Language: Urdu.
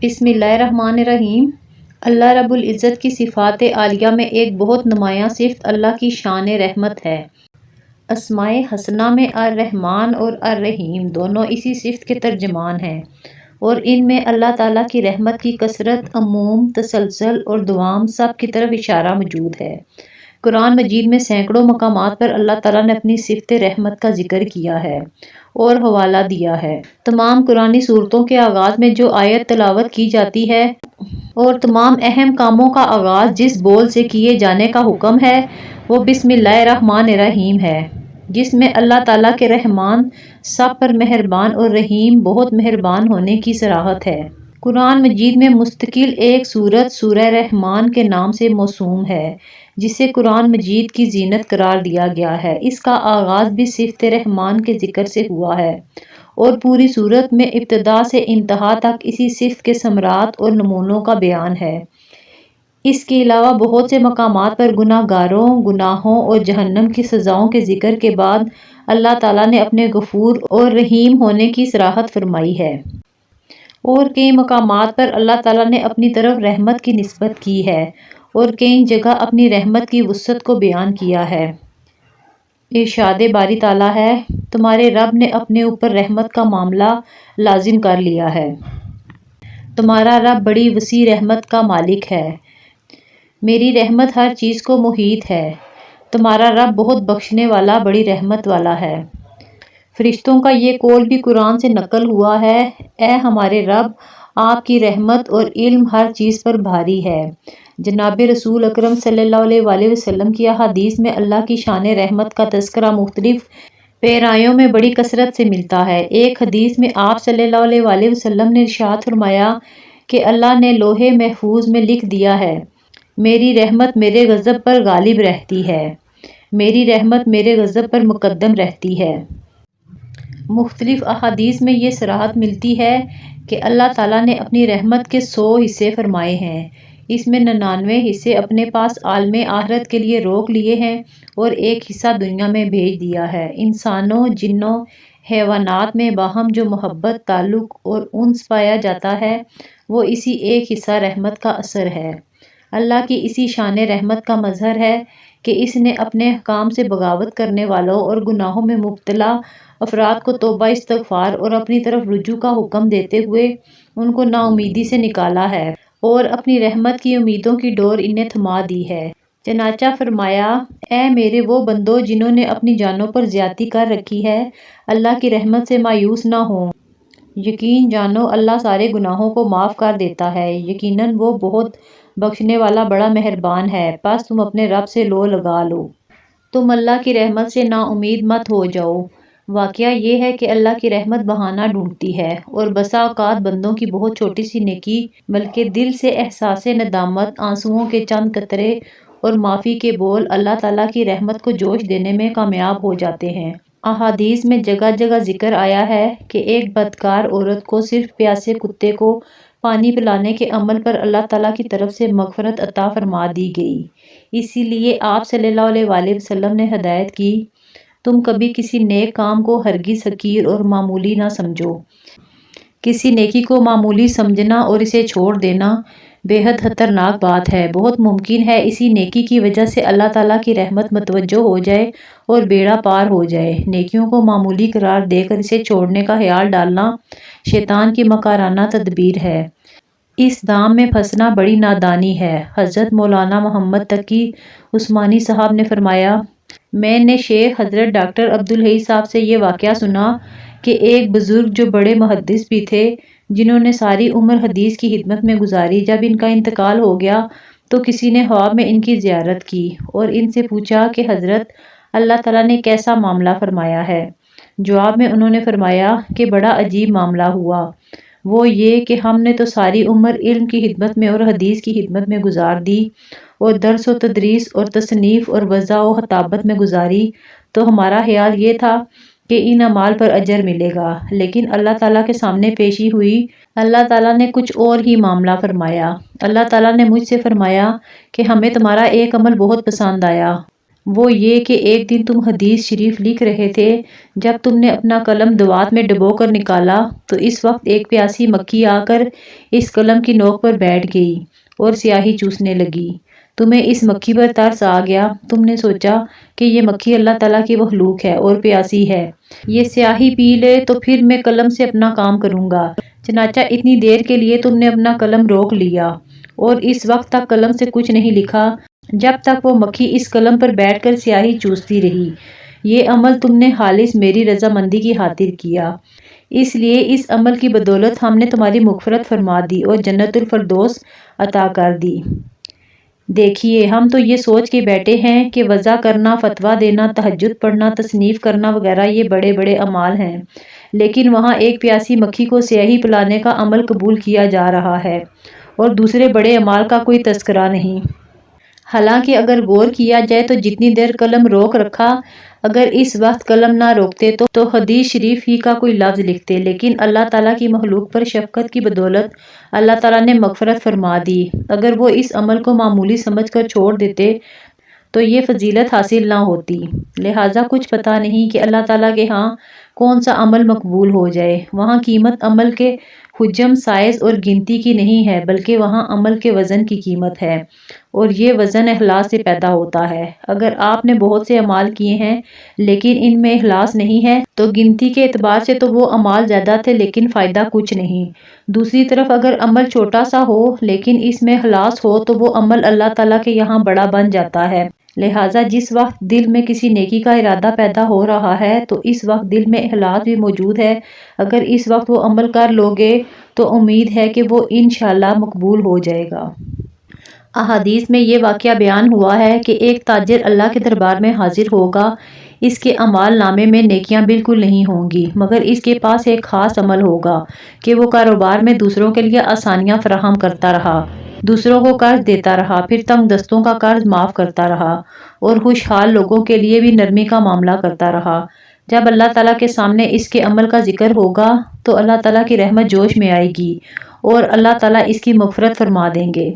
بسم اللہ الرحمن الرحیم۔ اللہ رب العزت کی صفات عالیہ میں ایک بہت نمایاں صفت اللہ کی شان رحمت ہے۔ اسماء حسنہ میں الرحمن اور الرحیم دونوں اسی صفت کے ترجمان ہیں، اور ان میں اللہ تعالیٰ کی رحمت کی کثرت، عموم، تسلسل اور دوام سب کی طرف اشارہ موجود ہے۔ قرآن مجید میں سینکڑوں مقامات پر اللہ تعالیٰ نے اپنی صفت رحمت کا ذکر کیا ہے اور حوالہ دیا ہے۔ تمام قرآنی سورتوں کے آغاز میں جو آیت تلاوت کی جاتی ہے اور تمام اہم کاموں کا آغاز جس بول سے کیے جانے کا حکم ہے وہ بسم اللہ الرحمن الرحیم ہے، جس میں اللہ تعالیٰ کے رحمان سب پر مہربان اور رحیم بہت مہربان ہونے کی صراحت ہے۔ قرآن مجید میں مستقل ایک سورت سورہ رحمان کے نام سے موسوم ہے، جسے قرآن مجید کی زینت قرار دیا گیا ہے۔ اس کا آغاز بھی صفت رحمان کے ذکر سے ہوا ہے اور پوری سورت میں ابتدا سے انتہا تک اسی صفت کے ثمرات اور نمونوں کا بیان ہے۔ اس کے علاوہ بہت سے مقامات پر گناہ گاروں، گناہوں اور جہنم کی سزاؤں کے ذکر کے بعد اللہ تعالیٰ نے اپنے غفور اور رحیم ہونے کی صراحت فرمائی ہے، اور کئی مقامات پر اللہ تعالیٰ نے اپنی طرف رحمت کی نسبت کی ہے اور کئی جگہ اپنی رحمت کی وسعت کو بیان کیا ہے۔ ارشاد باری تعالیٰ ہے، تمہارے رب نے اپنے اوپر رحمت کا معاملہ لازم کر لیا ہے۔ تمہارا رب بڑی وسیع رحمت کا مالک ہے، میری رحمت ہر چیز کو محیط ہے۔ تمہارا رب بہت بخشنے والا، بڑی رحمت والا ہے۔ فرشتوں کا یہ قول بھی قرآن سے نقل ہوا ہے، اے ہمارے رب، آپ کی رحمت اور علم ہر چیز پر بھاری ہے۔ جناب رسول اکرم صلی اللہ علیہ وآلہ وسلم کی احادیث میں اللہ کی شان رحمت کا تذکرہ مختلف پیرایوں میں بڑی کثرت سے ملتا ہے۔ ایک حدیث میں آپ صلی اللہ علیہ وآلہ وسلم نے ارشاد فرمایا کہ اللہ نے لوح محفوظ میں لکھ دیا ہے، میری رحمت میرے غضب پر غالب رہتی ہے، میری رحمت میرے غضب پر مقدم رہتی ہے۔ مختلف احادیث میں یہ صراحت ملتی ہے کہ اللہ تعالیٰ نے اپنی رحمت کے 100 حصے فرمائے ہیں، اس میں 99 حصے اپنے پاس عالم آخرت کے لیے روک لیے ہیں اور ایک حصہ دنیا میں بھیج دیا ہے۔ انسانوں، جنوں، حیوانات میں باہم جو محبت، تعلق اور انس پایا جاتا ہے وہ اسی ایک حصہ رحمت کا اثر ہے۔ اللہ کی اسی شان رحمت کا مظہر ہے کہ اس نے اپنے احکام سے بغاوت کرنے والوں اور گناہوں میں مبتلا افراد کو توبہ، استغفار اور اپنی طرف رجوع کا حکم دیتے ہوئے ان کو نا امیدی سے نکالا ہے اور اپنی رحمت کی امیدوں کی ڈور انہیں تھما دی ہے۔ چنانچہ فرمایا، اے میرے وہ بندو جنہوں نے اپنی جانوں پر زیادتی کر رکھی ہے، اللہ کی رحمت سے مایوس نہ ہو، یقین جانو اللہ سارے گناہوں کو معاف کر دیتا ہے، یقیناً وہ بہت بخشنے والا، بڑا مہربان ہے۔ پس تم اپنے رب سے لو لگا لو، تم اللہ کی رحمت سے نا امید مت ہو جاؤ۔ واقعہ یہ ہے کہ اللہ کی رحمت بہانہ ڈھونڈتی ہے اور بسا اوقات بندوں کی بہت چھوٹی سی نیکی بلکہ دل سے احساس ندامت، آنسوؤں کے چند قطرے اور معافی کے بول اللہ تعالیٰ کی رحمت کو جوش دینے میں کامیاب ہو جاتے ہیں۔ احادیث میں جگہ جگہ ذکر آیا ہے کہ ایک بدکار عورت کو صرف پیاسے کتے کو پانی پلانے کے عمل پر اللہ تعالیٰ کی طرف سے مغفرت عطا فرما دی گئی۔ اسی لیے آپ صلی اللہ علیہ وآلہ وسلم نے ہدایت کی، تم کبھی کسی نیک کام کو ہرگز حقیر اور معمولی نہ سمجھو۔ کسی نیکی کو معمولی سمجھنا اور اسے چھوڑ دینا بے حد خطرناک بات ہے۔ بہت ممکن ہے اسی نیکی کی وجہ سے اللہ تعالیٰ کی رحمت متوجہ ہو جائے اور بیڑا پار ہو جائے۔ نیکیوں کو معمولی قرار دے کر اسے چھوڑنے کا خیال ڈالنا شیطان کی مکارانہ تدبیر ہے۔ اس دام میں پھنسنا بڑی نادانی ہے۔ حضرت مولانا محمد تقی عثمانی صاحب نے فرمایا، میں نے شیخ حضرت ڈاکٹر عبدالحی صاحب سے یہ واقعہ سنا کہ ایک بزرگ جو بڑے محدث بھی تھے، جنہوں نے ساری عمر حدیث کی خدمت میں گزاری، جب ان کا انتقال ہو گیا تو کسی نے خواب میں ان کی زیارت کی اور ان سے پوچھا کہ حضرت اللہ تعالیٰ نے کیسا معاملہ فرمایا ہے؟ جواب میں انہوں نے فرمایا کہ بڑا عجیب معاملہ ہوا، وہ یہ کہ ہم نے تو ساری عمر علم کی خدمت میں اور حدیث کی خدمت میں گزار دی اور درس و تدریس اور تصنیف اور وضع و خطابت میں گزاری، تو ہمارا خیال یہ تھا کہ ان اعمال پر اجر ملے گا، لیکن اللہ تعالیٰ کے سامنے پیشی ہوئی، اللہ تعالیٰ نے کچھ اور ہی معاملہ فرمایا۔ اللہ تعالیٰ نے مجھ سے فرمایا کہ ہمیں تمہارا ایک عمل بہت پسند آیا، وہ یہ کہ ایک دن تم حدیث شریف لکھ رہے تھے، جب تم نے اپنا قلم دوات میں ڈبو کر نکالا تو اس وقت ایک پیاسی مکھی آ کر اس قلم کی نوک پر بیٹھ گئی اور سیاہی چوسنے لگی۔ تمہیں اس مکھی پر ترس آ گیا، تم نے سوچا کہ یہ مکھی اللہ تعالیٰ کی مخلوق ہے اور پیاسی ہے، یہ سیاہی پی لے تو پھر میں قلم سے اپنا کام کروں گا۔ چنانچہ اتنی دیر کے لیے تم نے اپنا قلم روک لیا اور اس وقت تک قلم سے کچھ نہیں لکھا جب تک وہ مکھی اس قلم پر بیٹھ کر سیاہی چوستی رہی۔ یہ عمل تم نے خالص میری رضامندی کی خاطر کیا، اس لیے اس عمل کی بدولت ہم نے تمہاری مغفرت فرما دی اور جنت الفردوس عطا کر دی۔ دیکھیے، ہم تو یہ سوچ کے بیٹھے ہیں کہ وضع کرنا، فتویٰ دینا، تہجد پڑھنا، تصنیف کرنا وغیرہ یہ بڑے بڑے اعمال ہیں، لیکن وہاں ایک پیاسی مکھی کو سیاہی پلانے کا عمل قبول کیا جا رہا ہے اور دوسرے بڑے اعمال کا کوئی تذکرہ نہیں۔ حالانکہ اگر غور کیا جائے تو جتنی دیر قلم روک رکھا، اگر اس وقت قلم نہ روکتے تو حدیث شریف ہی کا کوئی لفظ لکھتے، لیکن اللہ تعالیٰ کی مخلوق پر شفقت کی بدولت اللہ تعالیٰ نے مغفرت فرما دی۔ اگر وہ اس عمل کو معمولی سمجھ کر چھوڑ دیتے تو یہ فضیلت حاصل نہ ہوتی۔ لہٰذا کچھ پتہ نہیں کہ اللہ تعالیٰ کے ہاں کون سا عمل مقبول ہو جائے۔ وہاں قیمت عمل کے حجم، سائز اور گنتی کی نہیں ہے، بلکہ وہاں عمل کے وزن کی قیمت ہے، اور یہ وزن اخلاص سے پیدا ہوتا ہے۔ اگر آپ نے بہت سے اعمال کیے ہیں لیکن ان میں اخلاص نہیں ہے تو گنتی کے اعتبار سے تو وہ اعمال زیادہ تھے لیکن فائدہ کچھ نہیں۔ دوسری طرف اگر عمل چھوٹا سا ہو لیکن اس میں اخلاص ہو تو وہ عمل اللہ تعالیٰ کے یہاں بڑا بن جاتا ہے۔ لہٰذا جس وقت دل میں کسی نیکی کا ارادہ پیدا ہو رہا ہے تو اس وقت دل میں اخلاص بھی موجود ہے۔ اگر اس وقت وہ عمل کر لوگے تو امید ہے کہ وہ انشاءاللہ مقبول ہو جائے گا۔ احادیث میں یہ واقعہ بیان ہوا ہے کہ ایک تاجر اللہ کے دربار میں حاضر ہوگا، اس کے اعمال نامے میں نیکیاں بالکل نہیں ہوں گی، مگر اس کے پاس ایک خاص عمل ہوگا کہ وہ کاروبار میں دوسروں کے لیے آسانیاں فراہم کرتا رہا، دوسروں کو قرض دیتا رہا، پھر تنگ دستوں کا قرض معاف کرتا رہا اور خوشحال لوگوں کے لیے بھی نرمی کا معاملہ کرتا رہا۔ جب اللہ تعالیٰ کے سامنے اس کے عمل کا ذکر ہوگا تو اللہ تعالیٰ کی رحمت جوش میں آئے گی اور اللہ تعالیٰ اس کی مغفرت فرما دیں گے۔